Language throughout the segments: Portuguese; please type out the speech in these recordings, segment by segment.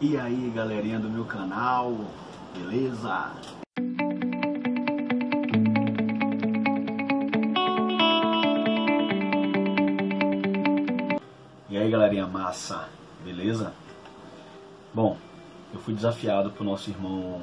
E aí, galerinha do meu canal, beleza? E aí, galerinha massa, beleza? Bom, eu fui desafiado por nosso irmão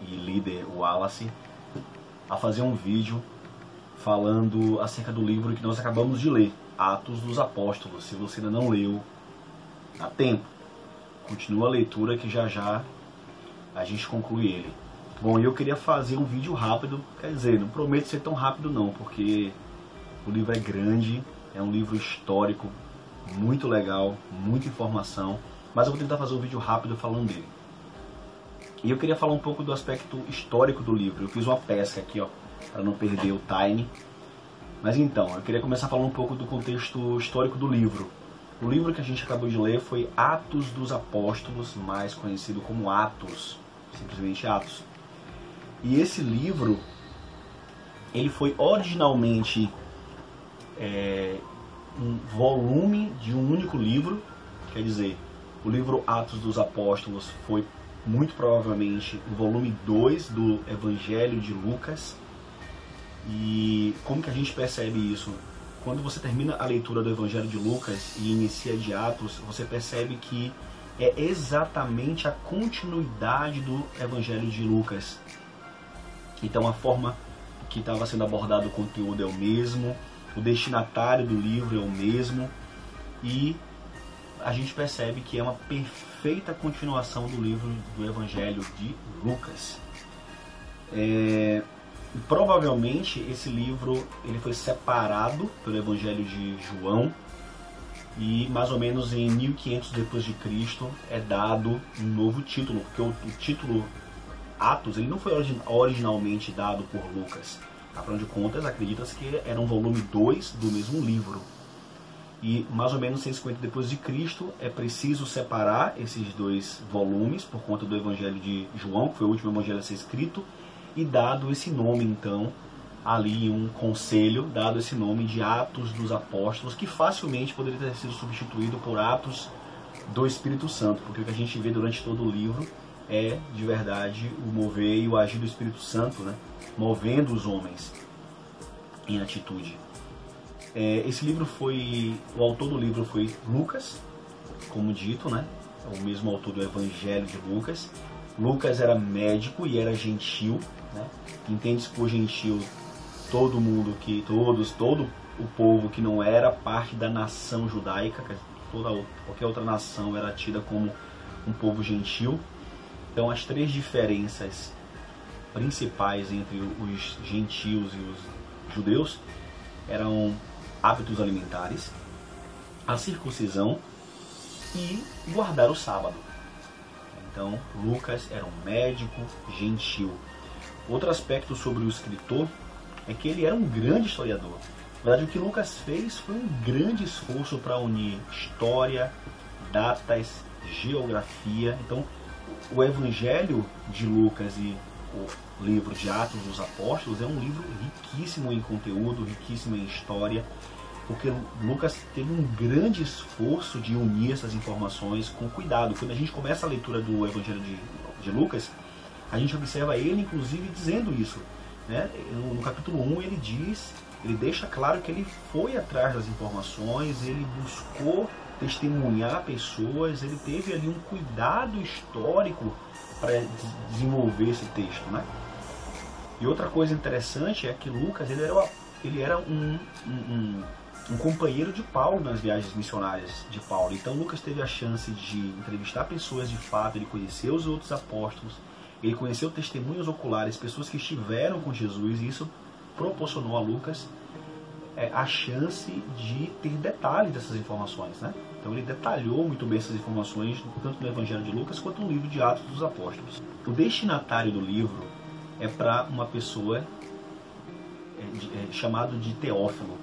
e líder Wallace a fazer um vídeo falando acerca do livro que nós acabamos de ler, Atos dos Apóstolos. Se você ainda não leu, dá tempo. Continua a leitura que já já a gente conclui ele. Bom, eu queria fazer um vídeo rápido, quer dizer, não prometo ser tão rápido não, porque o livro é grande, é um livro histórico, muito legal, muita informação, mas eu vou tentar fazer um vídeo rápido falando dele. E eu queria falar um pouco do aspecto histórico do livro. Eu fiz uma pesca aqui, ó, para não perder o time. Mas então, eu queria começar falando um pouco do contexto histórico do livro. O livro que a gente acabou de ler foi Atos dos Apóstolos, mais conhecido como Atos, simplesmente Atos. E esse livro, ele foi originalmente um volume de um único livro, quer dizer, o livro Atos dos Apóstolos foi muito provavelmente o volume 2 do Evangelho de Lucas. E como que a gente percebe isso? Quando você termina a leitura do Evangelho de Lucas e inicia de Atos, você percebe que é exatamente a continuidade do Evangelho de Lucas. Então a forma que estava sendo abordado o conteúdo é o mesmo, o destinatário do livro é o mesmo, e a gente percebe que é uma perfeita continuação do livro do Evangelho de Lucas. Provavelmente esse livro ele foi separado pelo Evangelho de João e mais ou menos em 1500 depois de Cristo é dado um novo título, porque o título Atos ele não foi originalmente dado por Lucas. Afinal de contas, acredita-se que era um volume 2 do mesmo livro. E mais ou menos 150 depois de Cristo é preciso separar esses dois volumes por conta do Evangelho de João, que foi o último evangelho a ser escrito, e dado esse nome, então, ali um conselho, dado esse nome de Atos dos Apóstolos, que facilmente poderia ter sido substituído por Atos do Espírito Santo, porque o que a gente vê durante todo o livro é, de verdade, o mover e o agir do Espírito Santo, né? Movendo os homens em atitude. Esse livro o autor do livro foi Lucas, como dito, né? É o mesmo autor do Evangelho de Lucas. Lucas era médico e era gentil, né? Entende-se por gentil todo o povo que não era parte da nação judaica, qualquer outra nação era tida como um povo gentil. Então as três diferenças principais entre os gentios e os judeus eram hábitos alimentares, a circuncisão e guardar o sábado. Então, Lucas era um médico gentil. Outro aspecto sobre o escritor é que ele era um grande historiador. Na verdade, o que Lucas fez foi um grande esforço para unir história, datas, geografia. Então, o Evangelho de Lucas e o livro de Atos dos Apóstolos é um livro riquíssimo em conteúdo, riquíssimo em história, porque Lucas teve um grande esforço de unir essas informações com cuidado. Quando a gente começa a leitura do Evangelho de Lucas, a gente observa ele, inclusive, dizendo isso, né? No capítulo 1 ele deixa claro que ele foi atrás das informações, ele buscou testemunhar pessoas, ele teve ali um cuidado histórico para desenvolver esse texto, né? E outra coisa interessante é que Lucas ele era um companheiro de Paulo nas viagens missionárias de Paulo. Então Lucas teve a chance de entrevistar pessoas de fato, ele conheceu os outros apóstolos, ele conheceu testemunhos oculares, pessoas que estiveram com Jesus, e isso proporcionou a Lucas a chance de ter detalhes dessas informações, né? Então ele detalhou muito bem essas informações, tanto no Evangelho de Lucas quanto no livro de Atos dos Apóstolos. O destinatário do livro é para uma pessoa chamado de Teófilo.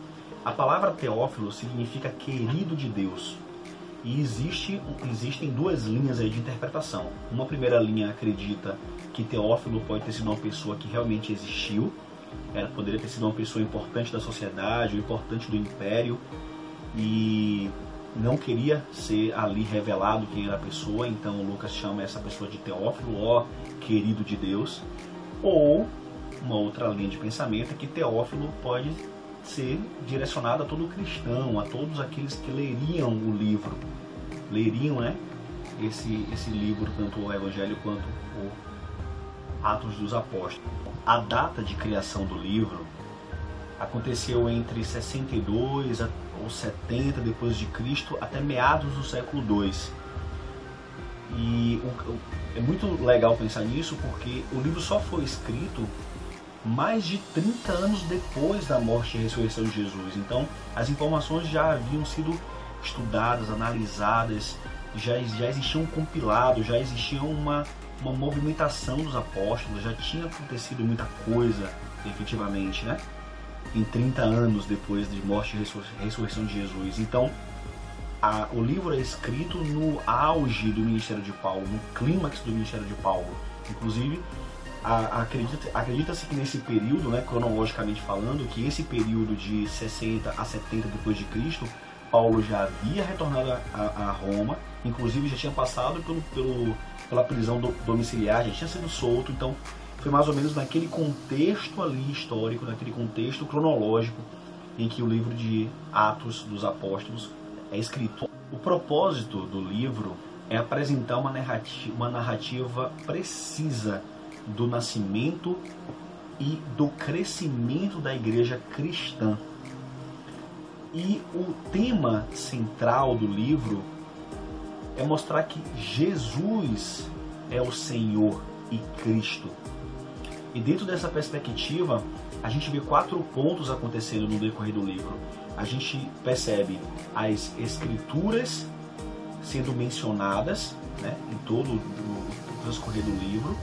A palavra Teófilo significa querido de Deus. E existem duas linhas aí de interpretação. Uma primeira linha acredita que Teófilo pode ter sido uma pessoa que realmente existiu, poderia ter sido uma pessoa importante da sociedade, ou importante do império, e não queria ser ali revelado quem era a pessoa, então Lucas chama essa pessoa de Teófilo, ó querido de Deus. Ou uma outra linha de pensamento é que Teófilo pode ser direcionado a todo cristão, a todos aqueles que leriam o livro, leriam, né, esse livro, tanto o Evangelho quanto o Atos dos Apóstolos. A data de criação do livro aconteceu entre 62 ou 70 depois de Cristo até meados do século II. E é muito legal pensar nisso porque o livro só foi escrito mais de 30 anos depois da morte e ressurreição de Jesus. Então as informações já haviam sido estudadas, analisadas, já existia um compilado, já existia uma movimentação dos apóstolos, já tinha acontecido muita coisa efetivamente, né? Em 30 anos depois de morte e ressurreição de Jesus. Então o livro é escrito no auge do ministério de Paulo, no clímax do ministério de Paulo. Inclusive, acredita-se que nesse período, né, cronologicamente falando, que esse período de 60 a 70 depois de Cristo, Paulo já havia retornado a Roma, inclusive já tinha passado pela prisão domiciliar, já tinha sido solto. Então foi mais ou menos naquele contexto ali histórico, naquele contexto cronológico em que o livro de Atos dos Apóstolos é escrito. O propósito do livro é apresentar uma narrativa precisa do nascimento e do crescimento da igreja cristã. E o tema central do livro é mostrar que Jesus é o Senhor e Cristo. E dentro dessa perspectiva, a gente vê 4 pontos acontecendo no decorrer do livro. A gente percebe as escrituras sendo mencionadas, né, em todo o transcorrer do livro.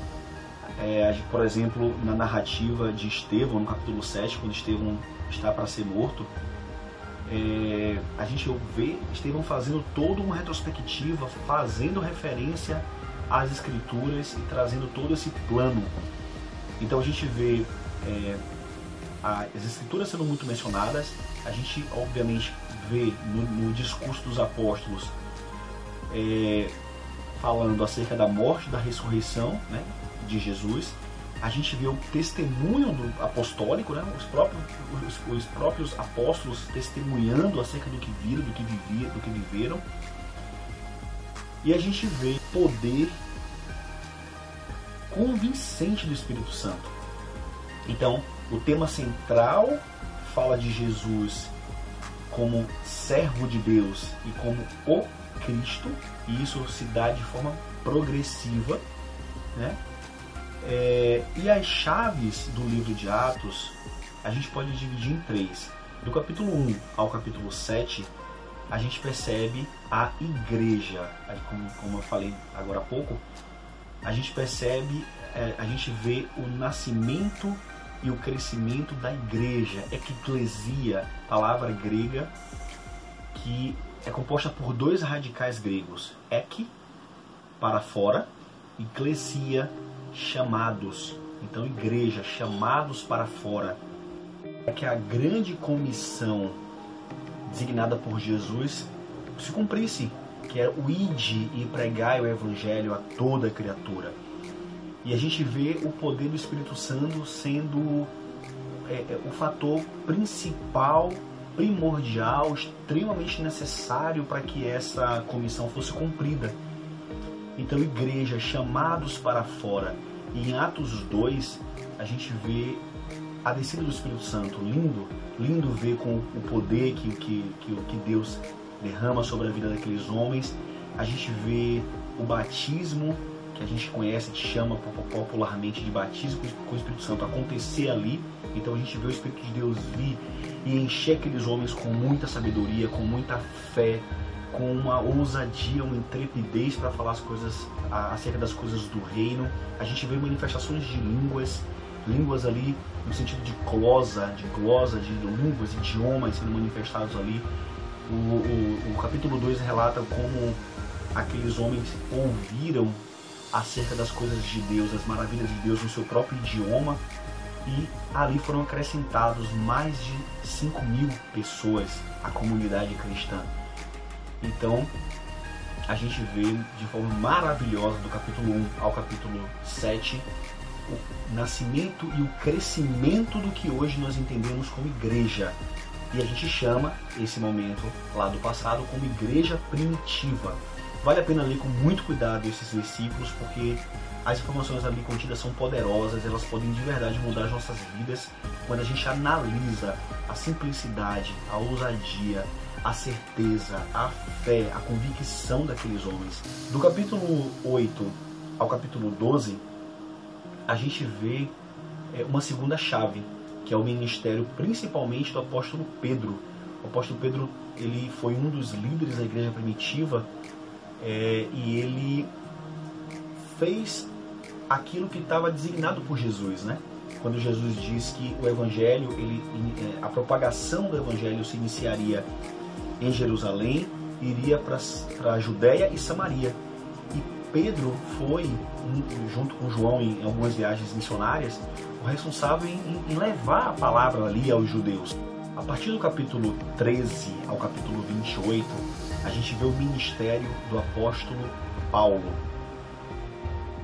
Por exemplo, na narrativa de Estevão, no capítulo 7, quando Estevão está para ser morto, a gente vê Estevão fazendo toda uma retrospectiva, fazendo referência às escrituras e trazendo todo esse plano. Então a gente vê as escrituras sendo muito mencionadas, a gente obviamente vê no discurso dos apóstolos falando acerca da morte, da ressurreição, né, de Jesus. A gente vê o testemunho apostólico, né, os próprios apóstolos testemunhando acerca do que viram, do que viveram. E a gente vê o poder convincente do Espírito Santo. Então, o tema central fala de Jesus como servo de Deus e como o Cristo, e isso se dá de forma progressiva, né? E as chaves do livro de Atos a gente pode dividir em 3. Do capítulo 1 ao capítulo 7, a gente percebe a igreja, como eu falei agora há pouco, a gente percebe, a gente vê o nascimento e o crescimento da igreja, eclesia, palavra grega que é composta por 2 radicais gregos, ek, para fora, e klesia, chamados. Então, igreja, chamados para fora. É que a grande comissão designada por Jesus se cumprisse, que é o ide e pregai o evangelho a toda criatura. E a gente vê o poder do Espírito Santo sendo o fator principal, primordial, extremamente necessário para que essa comissão fosse cumprida. Então, igreja, chamados para fora. E em Atos 2, a gente vê a descida do Espírito Santo. Lindo ver com o poder que Deus derrama sobre a vida daqueles homens. A gente vê o batismo, que a gente conhece, que chama popularmente de batismo com o Espírito Santo, acontecer ali. Então a gente vê o Espírito de Deus vir e encher aqueles homens com muita sabedoria, com muita fé, com uma ousadia, uma intrepidez para falar as coisas, acerca das coisas do reino. A gente vê manifestações de línguas ali no sentido de glosa, de línguas, idiomas sendo manifestados ali. O capítulo 2 relata como aqueles homens ouviram acerca das coisas de Deus, das maravilhas de Deus no seu próprio idioma, e ali foram acrescentados mais de 5.000 pessoas à comunidade cristã. Então, a gente vê de forma maravilhosa do capítulo 1 ao capítulo 7 o nascimento e o crescimento do que hoje nós entendemos como igreja. E a gente chama esse momento lá do passado como igreja primitiva. Vale a pena ler com muito cuidado esses versículos, porque as informações ali contidas são poderosas, elas podem de verdade mudar as nossas vidas quando a gente analisa a simplicidade, a ousadia, a certeza, a fé, a convicção daqueles homens. Do capítulo 8 ao capítulo 12, a gente vê uma segunda chave, que é o ministério principalmente do apóstolo Pedro. O apóstolo Pedro, ele foi um dos líderes da igreja primitiva, e ele fez aquilo que estava designado por Jesus, né? Quando Jesus diz que o evangelho, a propagação do evangelho se iniciaria em Jerusalém, iria para a Judéia e Samaria. E Pedro foi, junto com João em algumas viagens missionárias, o responsável em levar a palavra ali aos judeus. A partir do capítulo 13 ao capítulo 28, a gente vê o ministério do apóstolo Paulo.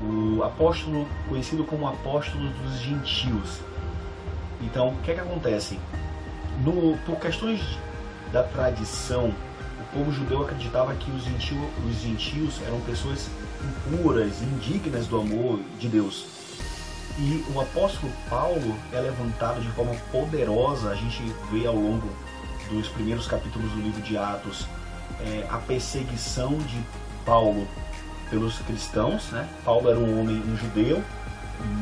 O apóstolo conhecido como apóstolo dos gentios. Então, o que é que acontece? Por questões da tradição, o povo judeu acreditava que os gentios eram pessoas impuras, indignas do amor de Deus. E o apóstolo Paulo é levantado de forma poderosa. A gente vê ao longo dos primeiros capítulos do livro de Atos a perseguição de Paulo pelos cristãos, né? Paulo era um judeu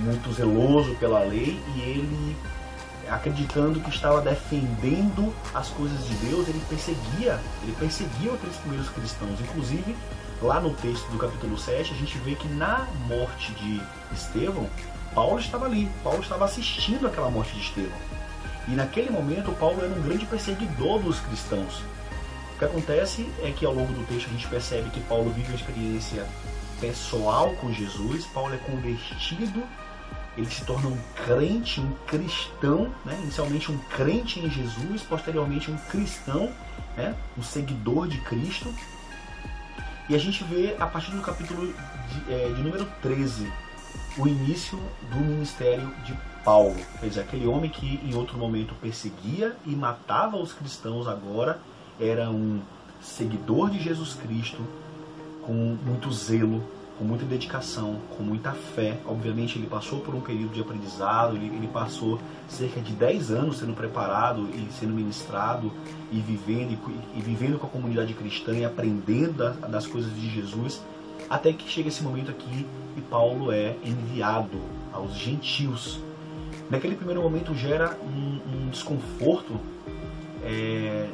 muito zeloso pela lei, e ele, acreditando que estava defendendo as coisas de Deus, ele perseguia aqueles primeiros cristãos. Inclusive, lá no texto do capítulo 7, a gente vê que na morte de Estevão, Paulo estava ali, Paulo estava assistindo aquela morte de Estevão. E naquele momento, Paulo era um grande perseguidor dos cristãos. O que acontece é que ao longo do texto a gente percebe que Paulo vive uma experiência pessoal com Jesus. Paulo é convertido, ele se torna um crente, um cristão, né? Inicialmente um crente em Jesus, posteriormente um cristão, né? Um seguidor de Cristo. E a gente vê a partir do capítulo de número 13 o início do ministério de Paulo. Quer dizer, aquele homem que em outro momento perseguia e matava os cristãos, agora era um seguidor de Jesus Cristo, com muito zelo, com muita dedicação, com muita fé. Obviamente ele passou por um período de aprendizado, ele passou cerca de 10 anos sendo preparado e sendo ministrado e vivendo com a comunidade cristã e aprendendo das coisas de Jesus, até que chega esse momento aqui e Paulo é enviado aos gentios. Naquele primeiro momento gera um desconforto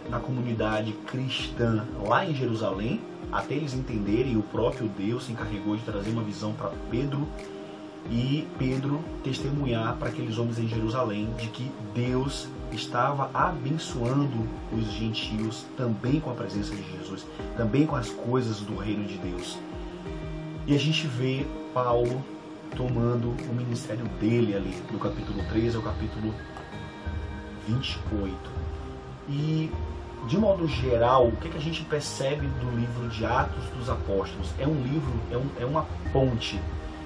na comunidade cristã lá em Jerusalém, até eles entenderem. O próprio Deus se encarregou de trazer uma visão para Pedro, e Pedro testemunhar para aqueles homens em Jerusalém de que Deus estava abençoando os gentios também com a presença de Jesus, também com as coisas do reino de Deus. E a gente vê Paulo tomando o ministério dele ali, do capítulo 13 ao capítulo 28. E, de modo geral, o que a gente percebe do livro de Atos dos Apóstolos? É um livro, é uma ponte.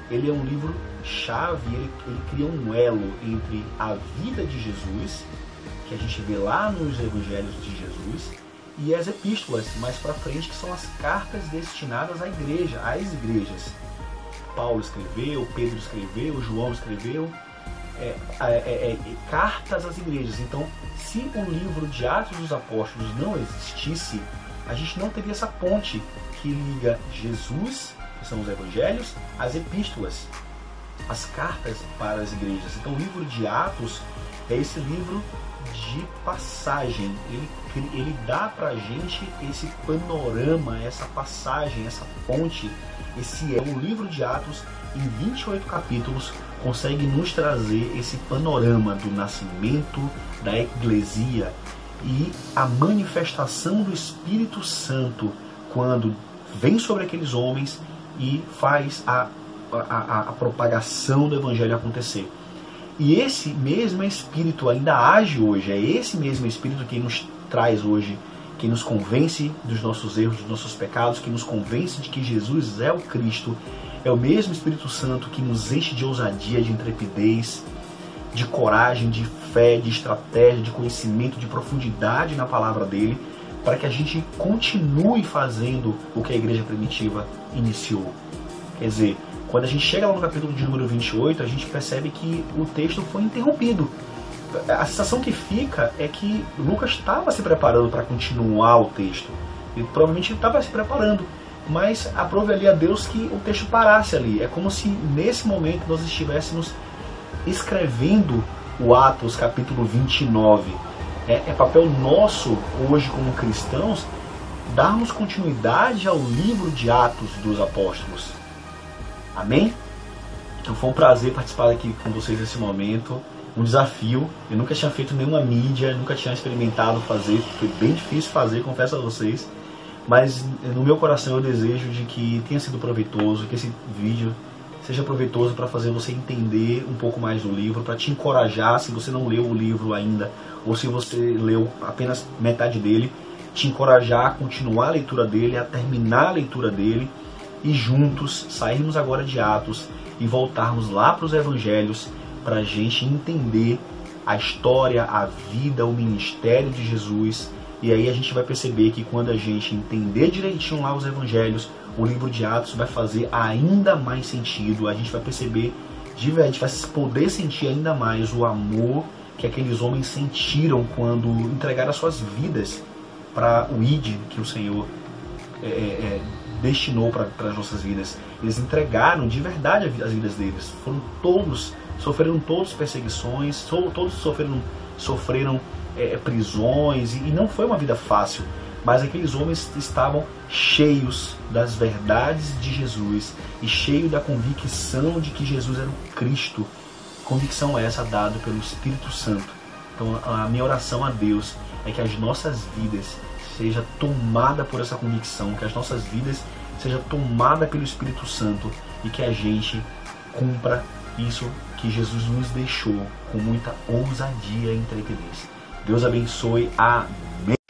Ele é um livro chave, ele cria um elo entre a vida de Jesus, que a gente vê lá nos evangelhos de Jesus, e as epístolas mais para frente, que são as cartas destinadas à igreja, às igrejas. Paulo escreveu, Pedro escreveu, João escreveu, cartas às igrejas. Então, se o livro de Atos dos Apóstolos não existisse, a gente não teria essa ponte que liga Jesus, que são os evangelhos, às epístolas, as cartas para as igrejas. Então, o livro de Atos é esse livro de passagem. Ele dá para a gente esse panorama, essa passagem, essa ponte. O livro de Atos, em 28 capítulos, consegue nos trazer esse panorama do nascimento da eclesia e a manifestação do Espírito Santo quando vem sobre aqueles homens e faz a propagação do Evangelho acontecer. E esse mesmo Espírito ainda age hoje, é esse mesmo Espírito que nos traz hoje quem nos convence dos nossos erros, dos nossos pecados, quem nos convence de que Jesus é o Cristo, é o mesmo Espírito Santo que nos enche de ousadia, de intrepidez, de coragem, de fé, de estratégia, de conhecimento, de profundidade na palavra dele, para que a gente continue fazendo o que a igreja primitiva iniciou. Quer dizer, quando a gente chega lá no capítulo de número 28, a gente percebe que o texto foi interrompido. A sensação que fica é que Lucas estava se preparando para continuar o texto. Ele provavelmente estava se preparando, mas aprove ali a Deus que o texto parasse ali. É como se nesse momento nós estivéssemos escrevendo o Atos capítulo 29. É papel nosso hoje como cristãos darmos continuidade ao livro de Atos dos Apóstolos. Amém? Então foi um prazer participar aqui com vocês nesse momento. Um desafio. Eu nunca tinha feito nenhuma mídia, nunca tinha experimentado fazer. Foi bem difícil fazer, confesso a vocês. Mas no meu coração eu desejo de que tenha sido proveitoso, que esse vídeo seja proveitoso para fazer você entender um pouco mais do livro, para te encorajar, se você não leu o livro ainda, ou se você leu apenas metade dele, te encorajar a continuar a leitura dele, a terminar a leitura dele, e juntos sairmos agora de Atos e voltarmos lá para os Evangelhos, para a gente entender a história, a vida, o ministério de Jesus. E aí a gente vai perceber que quando a gente entender direitinho lá os Evangelhos, o livro de Atos vai fazer ainda mais sentido. A gente vai perceber, de verdade, vai poder sentir ainda mais o amor que aqueles homens sentiram quando entregaram as suas vidas para o ID que o Senhor destinou para as nossas vidas. Eles entregaram de verdade as vidas deles. Sofreram todos perseguições, todos sofreram prisões, e não foi uma vida fácil, mas aqueles homens estavam cheios das verdades de Jesus e cheios da convicção de que Jesus era o Cristo, convicção essa dada pelo Espírito Santo. Então a minha oração a Deus é que as nossas vidas seja tomada por essa convicção, que as nossas vidas seja tomada pelo Espírito Santo e que a gente cumpra isso que Jesus nos deixou com muita ousadia e intrepidez. Deus abençoe. Amém.